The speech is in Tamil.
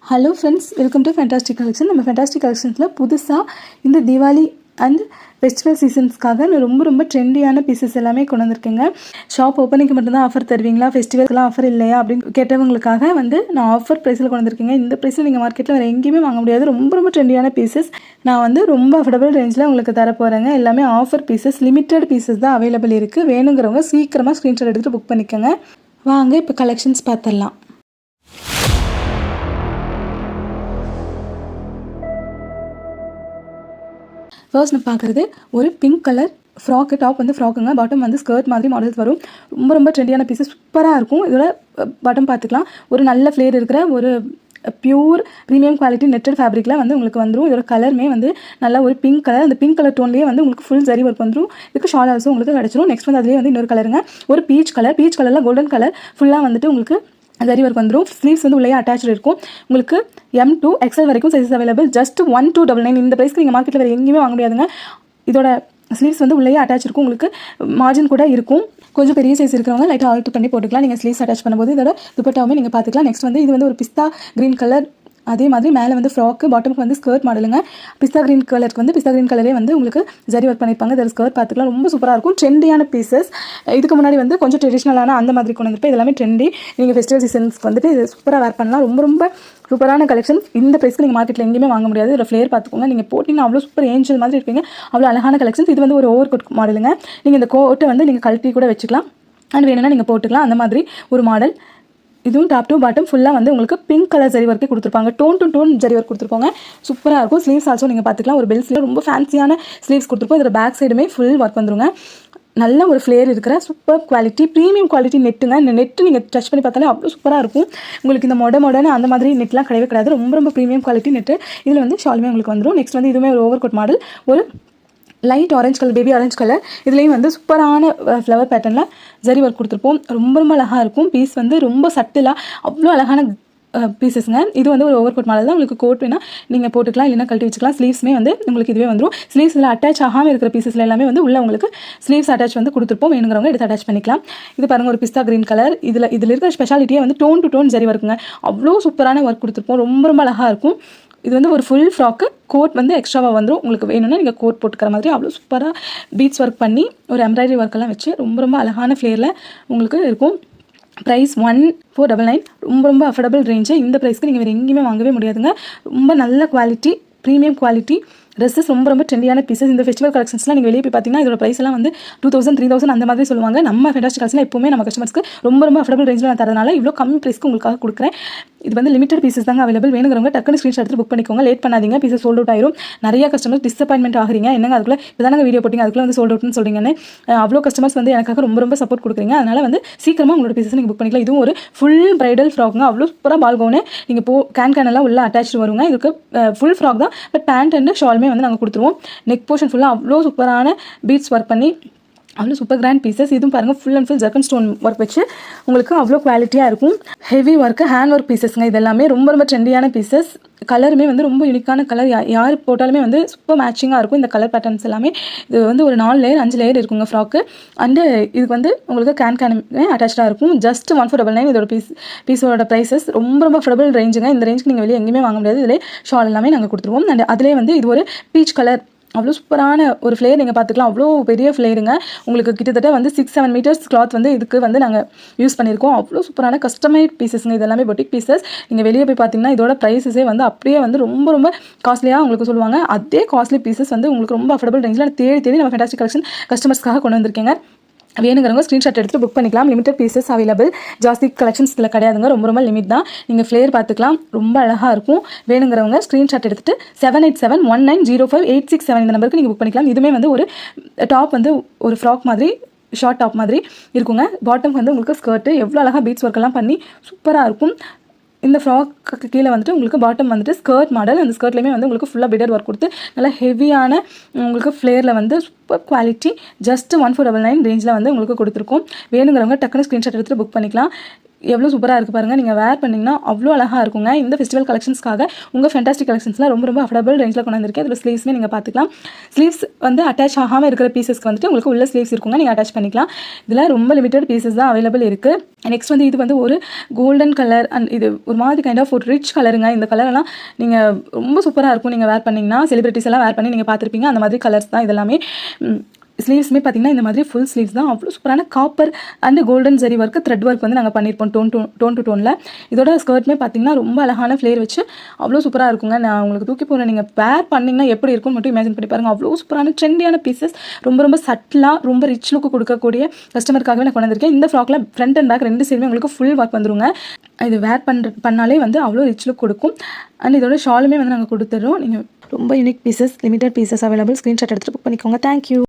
Hello friends, welcome to fantastic collection. நம்ம ஃபேண்டாஸ்டிக் கலெக்ஷன்ஸில் புதுசாக இந்த தீபாவளி அண்ட் ஃபெஸ்டிவல் சீசன்ஸ்க்காக ரொம்ப ட்ரெண்டியான பீசஸ் எல்லாமே கொண்டு வந்திருக்கேங்க. ஷாப் ஓப்பனிங்க்கு மட்டும்தான் ஆஃபர் தருவீங்களா, ஃபெஸ்டிவலுக்குலாம் ஆஃபர் இல்லையா அப்படின்னு கேட்டவங்களுக்காக நான் ஆஃபர் ப்ரைஸில் கொண்டு வந்திருக்கேங்க. இந்த ப்ரைஸில் நீங்கள் மார்க்கெட்டில் வேறு எங்கேயுமே வாங்க முடியாது. ரொம்ப ட்ரெண்டியான பீசஸ் நான் ரொம்ப அஃபோர்டபுள் ரேஞ்சில் உங்களுக்கு தர போகிறேங்க. எல்லாமே ஆஃபர் பீசஸ், லிமிட்டட் பீசஸ் தான் அவைலபிள் இருக்குது. வேணுங்கிறவங்க சீக்கிரமாக ஸ்க்ரீன்ஷாட் எடுத்துகிட்டு புக் பண்ணிக்கோங்க. வாங்க இப்போ கலெக்ஷன்ஸ் பார்த்துடலாம். ஃபர்ஸ்ட் நான் பார்க்குறது ஒரு பிங்க் கலர் ஃப்ராக்கு. டாப் ஃப்ராக்குங்க, பாட்டம் ஸ்கர்ட் மாதிரி மாடல்ஸ் வரும். ரொம்ப ட்ரெண்டியான பீஸஸ், சூப்பராக இருக்கும். இதோட பாட்டம் பார்த்துக்கலாம். ஒரு நல்ல ஃப்ளேர் இருக்கிற ஒரு பியூர் ப்ரீமியம் குவாலிட்டி நெட்டட் ஃபேப்ரிக்கில் உங்களுக்கு வந்துடும். இதோட கலருமே நல்லா ஒரு பிங்க் கலர். அந்த பிங்க் கலர் டோன்லேயே உங்களுக்கு ஃபுல் ஜரி ஒர்க் வந்துடும். இதுக்கு ஷால் ஆல்சோ உங்களுக்கு கிடச்சிரும். நெக்ஸ்ட் அதுலேயே இன்னொரு கலருங்க, ஒரு பீச் கலரில் கோல்டன் கலர் ஃபுல்லாக உங்களுக்கு ஜரி ஒர்க் வந்துடும். ஸ்லீவ்ஸ் உள்ளே அட்டாச்சு இருக்கும். உங்களுக்கு M2 XL வரைக்கும் சைஸஸ் அவைலபிள். ஜஸ்ட் 1299. இந்த ப்ரைஸ்க்கு நீங்கள் மார்க்கெட்டில் வேறு எங்கேயுமே வாங்க முடியாதுங்க. இதோட ஸ்லீவ்ஸ் உள்ளே அட்டாச் இருக்கும். உங்களுக்கு மார்ஜின் கூட இருக்கும். கொஞ்சம் பெரிய சைஸ் இருக்கிறவங்க லைட்டாக ஆல்டர் பண்ணி போட்டுக்கலாம். நீங்கள் ஸ்லீவ்ஸ் அட்டாச் பண்ணும்போது இதோட துப்பட்டாவுமே நீங்கள் பார்த்துக்கலாம். நெக்ஸ்ட் இது ஒரு பிஸ்தா க்ரீன் கலர். அதே மாதிரி மேலே ஃப்ராக்கு, பாட்டமுக்கு ஸ்கர்ட் மாடலுங்க. பிஸ்தா க்ரீன் கலருக்கு பிஸ்தா க்ரீன் கலரே உங்களுக்கு ஜரி ஒர்க் பண்ணியிருப்பாங்க. இதில் ஸ்கர்ட் பார்த்துக்கலாம். ரொம்ப சூப்பராக இருக்கும். ட்ரெண்டியான பீசஸ். இதுக்கு முன்னாடி கொஞ்சம் ட்ரெடிஷ்னலான அந்த மாதிரி கொண்டு வந்துருப்பேன். இதெல்லாமே ட்ரெண்டி. நீங்கள் ஃபெஸ்டிவல் சீசன்ஸ்க்கு இது சூப்பராக வேர் பண்ணலாம். ரொம்ப சூப்பரான கலெக்ஷன். இந்த ப்ரைஸ்க்கு நீங்கள் மார்க்கெட்டில் எங்கேயுமே வாங்க முடியாது. இதில் ஃப்ளேர் பார்த்துக்கோங்க. நீங்கள் போட்டிங்கன்னா அவ்வளோ சூப்பர் ஏஞ்சல் மாதிரி இருப்பீங்க. அவ்வளோ அழகான கலெக்ஷன்ஸ். இது ஒரு ஓவர் கோட் மாடலுங்க. நீங்கள் இந்த கோட்டை நீங்கள் கழட்டி கூட வச்சுக்கலாம். அண்ட் வேணும்னா நீங்கள் போட்டுக்கலாம். அந்த மாதிரி ஒரு மாடல். இதுவும் டாப் டு பாட்டம் ஃபுல்லாக உங்களுக்கு பிங்க் கலர் ஜரி ஒர்க்கே கொடுத்துருப்பாங்க. Tone to tone zari work கொடுத்துருப்பாங்க. சூப்பராக இருக்கும். ஸ்லீவ்ஸ் ஆல்சோ நீங்கள் பார்த்துக்கலாம். ஒரு பெல் ஸ்லீவ் ரொம்ப ஃபேன்சியான ஸ்லீவ்ஸ் கொடுத்துருப்போம். இதில் பேக் சைடுமே ஃபுல் ஒர்க் வந்துருங்க. நல்ல ஒரு ஃப்ளேர் இருக்கிற சூப்பர் குவாலிட்டி, ப்ரீமியம் குவாலிட்டி நெட்டுங்க. இந்த நெட்டு நீங்கள் டச் பண்ணி பார்த்தாலே அவ்வளோ சூப்பராக இருக்கும். உங்களுக்கு இந்த மொடன்னு அந்த மாதிரி நெட்லாம் கிடையவே கிடையாது. ரொம்ப ப்ரீமியம் குவாலிட்டி நெட்டு. இதில் ஷாலுமே உங்களுக்கு வந்துடும். நெக்ஸ்ட் இதுவுமே ஒரு ஓவர் கோட் மாடல். ஒரு light orange colour, baby orange colour. இதுலேயும் சூப்பரான ஃப்ளவர் பேட்டர்னில் ஜரி ஒர்க் கொடுத்துருப்போம். ரொம்ப அழகாக இருக்கும். பீஸ் ரொம்ப சட்டிலாக அவ்வளோ அழகான பீசஸ்ங்க. இது ஒரு ஓவர் கோட் மாடல் தான். உங்களுக்கு கோட் வேணால் நீங்கள் போட்டுக்கலாம், இல்லைனா கழட்டி வச்சுக்கலாம். ஸ்லீவ்ஸ்மே உங்களுக்கு இதுவே வந்துடும். ஸ்லீவ்ஸில் அட்டாச் ஆகாமல் இருக்கிற பீசஸில் எல்லாமே உள்ள உங்களுக்கு ஸ்லீவ்ஸ் அட்டாச் கொடுத்துருப்போம். வேணுங்கிறவங்க எடுத்து அட்டாச் பண்ணிக்கலாம். இது பாருங்கள், ஒரு பிஸ்தா க்ரீன் கலர். இதில் இருக்கிற ஸ்பெஷாலிட்டியே டோன் டு டோன் ஜரி ஒர்க்குங்க. அவ்வளோ சூப்பரான ஒர்க் கொடுத்துருப்போம். ரொம்ப அழகாக இருக்கும். இது ஒரு ஃபுல் ஃப்ராக்கு. கோட் எக்ஸ்ட்ராவாக வந்துடும். உங்களுக்கு வேணும்னா நீங்கள் கோட் போட்டுக்கிற மாதிரி அவ்வளோ சூப்பராக பீட்ஸ் ஒர்க் பண்ணி ஒரு எம்ப்ராய்டரி ஒர்க்கெல்லாம் வச்சு ரொம்ப அழகான ஃப்ளேரில் உங்களுக்கு இருக்கும். ப்ரைஸ் 1499. ரொம்ப அஃபோர்டபுள் ரேஞ்சு. இந்த ப்ரைஸ்க்கு நீங்கள் வேறு எங்கேயுமே வாங்கவே முடியாதுங்க. ரொம்ப நல்ல குவாலிட்டி, ப்ரீமியம் குவாலிட்டி ட்ரெஸ்ஸஸ். ரொம்ப ட்ரெண்டியான பீசஸ். இந்த ஃபெஸ்டிவல் கலெக்ஷன்ஸ்லாம் நீங்கள் வெளியே போய் பார்த்தீங்கன்னா இதோட ப்ரைஸ் எல்லாம் 2000 3000 அந்த மாதிரி சொல்லுவாங்க. நம்ம ஃபேண்டாஸ்டிக் கலெக்ஷனில் எப்பவுமே நம்ம கஸ்டமர்ஸ்க்கு ரொம்ப அஃபோர்டபுள் ரேஞ்சில் நான் தரதுனால இவ்வளோ கம்மி ப்ரைஸ்க்கு உங்களுக்காக கொடுக்குறேன். இது லிமிட்டட் பீசஸ் தாங்க அவைலபிள். வேணுங்கிறவங்க டக்குனு ஸ்க்ரீன்ஷாட் எடுத்து புக் பண்ணிக்கோங்க. லேட் பண்ணாதீங்க. பீசஸ் சோல்ட் அவுட் ஆயிரும். நிறைய கஸ்டமர்ஸ் டிசப்பாயின்மெண்ட் ஆகிறீங்க. என்னங்க அதுக்குள்ள இப்போதானங்க வீடியோ போட்டிங்க, அதுக்குள்ள சோல்ட் அவுட்னு சொல்றீங்கன்னு. அவ்வளோ கஸ்டமர்ஸ் எனக்காக ரொம்ப சப்போர்ட் கொடுக்குறீங்க. அதனால சீக்கிரமாக உங்களோட பீசஸ் நீங்கள் புக் பண்ணிக்கலாம். இதுவும் ஒரு ஃபுல் பிரைடல் ஃப்ராக்ங்க. அவ்வளோ சூப்பராக பால் கவுனு நீங்கள் கேன்லாம் உள்ள அட்டாச்சு வருங்க. இதுக்கு ஃபுல் ஃப்ராக் தான். பட் பேண்ட் அண்ட் ஷாலுமே நாங்கள் கொடுத்துருவோம். நெக் போர்ஷன் ஃபுல்லாக அவ்வளோ சூப்பரான பீட்ஸ் ஒர்க் பண்ணி அவ்வளோ சூப்பர் கிராண்ட் பீசஸ். இதுவும் பாருங்கள், full and full zircon stone work வச்சு உங்களுக்கு அவ்வளோ குவாலிட்டியாக இருக்கும். ஹெவி ஒர்க்கு, ஹேண்ட் ஒர்க் பீசஸ்ங்க. இது எல்லாமே ரொம்ப ட்ரெண்டியான பீசஸ். கலருமே ரொம்ப யூனிக்கான கலர். யார் போட்டாலுமே சூப்பர் மேட்சிங்காக இருக்கும். இந்த கலர் பேட்டர்ன்ஸ் எல்லாமே. இது ஒரு 4 லேயர் 5 லேயர் இருக்குங்க ஃப்ராக்கு. அண்டு இதுக்கு உங்களுக்கு கேனுமே அட்டாச்சாக இருக்கும். ஜஸ்ட் 1499 இதோட பீஸோட ப்ரைஸஸ். ரொம்ப அஃபோர்டபுள் ரேஞ்சுங்க. இந்த ரேஞ்சுக்கு நீங்கள் வெளியே எங்கேயுமே வாங்க முடியாது. இதிலே ஷால் எல்லாமே நாங்கள் கொடுத்துருவோம். அண்ட் அதிலே இது ஒரு பீச் கலர். அவ்வளோ சூப்பரான ஒரு ஃப்ளேர் நீங்கள் பார்த்துக்கலாம். அவ்வளோ பெரிய ஃப்ளேருங்க. உங்களுக்கு கிட்டத்தட்ட 6-7 மீட்டர்ஸ் கிளாத் இதுக்கு நாங்கள் யூஸ் பண்ணியிருக்கோம். அவ்வளோ சூப்பரான கஸ்டமைட் பீசஸ்ங்க. இது எல்லாமே பொட்டிக் பீசஸ். நீங்கள் வெளியே போய் பார்த்தீங்கன்னா இதோட ப்ரைஸஸே அப்படியே ரொம்ப காஸ்ட்லியாக உங்களுக்கு சொல்லுவாங்க. அதே காஸ்ட்லி பீசஸ் உங்களுக்கு ரொம்ப அஃபோர்டபுள் ரேஞ்சில் தேடி நம்ம ஃபேண்டாஸ்டிக் கலெக்ஷன் கஸ்டமர்ஸ்க்காக கொண்டு வந்திருக்கேங்க. வேணுங்கிறவங்க ஸ்க்ரீன்ஷாட் எடுத்துகிட்டு புக் பண்ணிக்கலாம். Limited pieces available. ஜாஸ்தி கலெக்ஷன்ஸ் இதில் கிடையாதுங்க. ரொம்ப லிமிட் தான். நீங்கள் ஃப்ளேர் பார்த்துக்கலாம். ரொம்ப அழகாக இருக்கும். வேணுங்கிறவங்க ஸ்க்ரீன்ஷாட் எடுத்துகிட்டு 7871905867 இந்த நம்பருக்கு நீங்கள் புக் பண்ணிக்கலாம். இதுவுமே ஒரு டாப் ஒரு ஃப்ராக் மாதிரி, ஷார்ட் டாப் மாதிரி இருக்குங்க. பாட்டம் உங்களுக்கு ஸ்கர்ட்டு எவ்வளோ அழகாக பீட்ஸ் ஒர்க்கெல்லாம் பண்ணி சூப்பராக இருக்கும். இந்த ஃப்ராக்கு கீழே உங்களுக்கு பாட்டம் ஸ்கர்ட் மாடல். அந்த ஸ்கர்ட்லேயுமே உங்களுக்கு ஃபுல்லாக பிடர் ஒர்க் கொடுத்து நல்லா ஹெவியான உங்களுக்கு ஃப்ளேரில் சூப்பர் குவாலிட்டி. ஜஸ்ட் 1499 ரேஞ்சில் உங்களுக்கு கொடுத்துருக்கோம். வேணுங்கிறவங்க டக்குனு ஸ்க்ரீன்ஷாட் எடுத்துகிட்டு புக் பண்ணிக்கலாம். எவ்வளோ சூப்பராக இருக்குது பாருங்கள். நீங்கள் வேர் பண்ணிங்கன்னா அவ்வளோ அழகாக இருக்குங்க. இந்த ஃபெஸ்டிவல் கலெக்ஷன்ஸ்க்காக உங்கள் ஃபேண்டாஸ்டிக் கலெக்ஷன்ஸில் ரொம்ப அஃபோர்டபுள் ரேஞ்சில் கொண்டு வந்திருக்கேன். இதில் ஸ்லீவ்ஸுமே நீங்கள் பார்த்துக்கலாம். ஸ்லீவ்ஸ் வந்து அட்டாச் ஆகாமல் இருக்கிற பீசஸ்க்கு வந்துட்டு உங்களுக்கு உள்ள ஸ்லீவ்ஸ் இருக்குங்க, நீங்கள் அட்டாச் பண்ணிக்கலாம். இதில் ரொம்ப லிமிட்டட் பீசஸ் தான் அவைலபிள் இருக்குது. நெக்ஸ்ட் வந்து இது வந்து ஒரு கோல்டன் கலர் அண்ட் இது ஒரு மாதிரி கைண்ட் ஆஃப் ஒரு ரிச் கலருங்க. இந்த கலரெல்லாம் நீங்கள் ரொம்ப சூப்பராக இருக்கும். நீங்கள் வேர் பண்ணிங்கன்னா செலிபிரிட்டிஸ் எல்லாம் வேர் பண்ணி நீங்கள் பார்த்துருப்பீங்க. அந்த மாதிரி கலர்ஸ் தான் இதெல்லாமே. ஸ்லீவ்ஸுமே பார்த்தீங்கன்னா இந்த மாதிரி ஃபுல் ஸ்லீவ்ஸ் தான். அவ்வளோ சூப்பரான copper and golden zari work thread work வந்து நாங்கள் பண்ணியிருப்போம் டோன் டு டோனில். இதோட ஸ்கர்ட்டுமே பார்த்தீங்கன்னா ரொம்ப அழகான ஃப்ளேர் வச்சு அவ்வளோ சூப்பராக இருக்குங்க. நான் உங்களுக்கு தூக்கி போகிறேன், நீங்கள் வேர் பண்ணிங்கன்னா எப்படி இருக்கும்னு மட்டும் இமேஜின் பண்ணி பாருங்கள். அவ்வளோ சூப்பரான ட்ரெண்டியான பீசஸ், ரொம்ப சட்டிலாக ரொம்ப ரிச் லுக்கு கொடுக்கக்கூடிய கஸ்டமருக்காகவே நான் கொண்டு வந்திருக்கேன். இந்த ஃப்ராக்கில் ஃப்ரண்ட் அண்ட் பேக் 2 சைடுமே உங்களுக்கு ஃபுல் ஒர்க் வந்துருங்க. இது வேர் பண்ணாலே வந்து அவ்வளோ ரிச் லுக் கொடுக்கும். அண்ட் இதோட ஷாலுமே வந்து நாங்கள் கொடுத்துட்றோம். நீங்கள் ரொம்ப unique pieces, limited pieces available. Screenshot எடுத்துகிட்டு புக் பண்ணிக்கோங்க. தேங்க்யூ.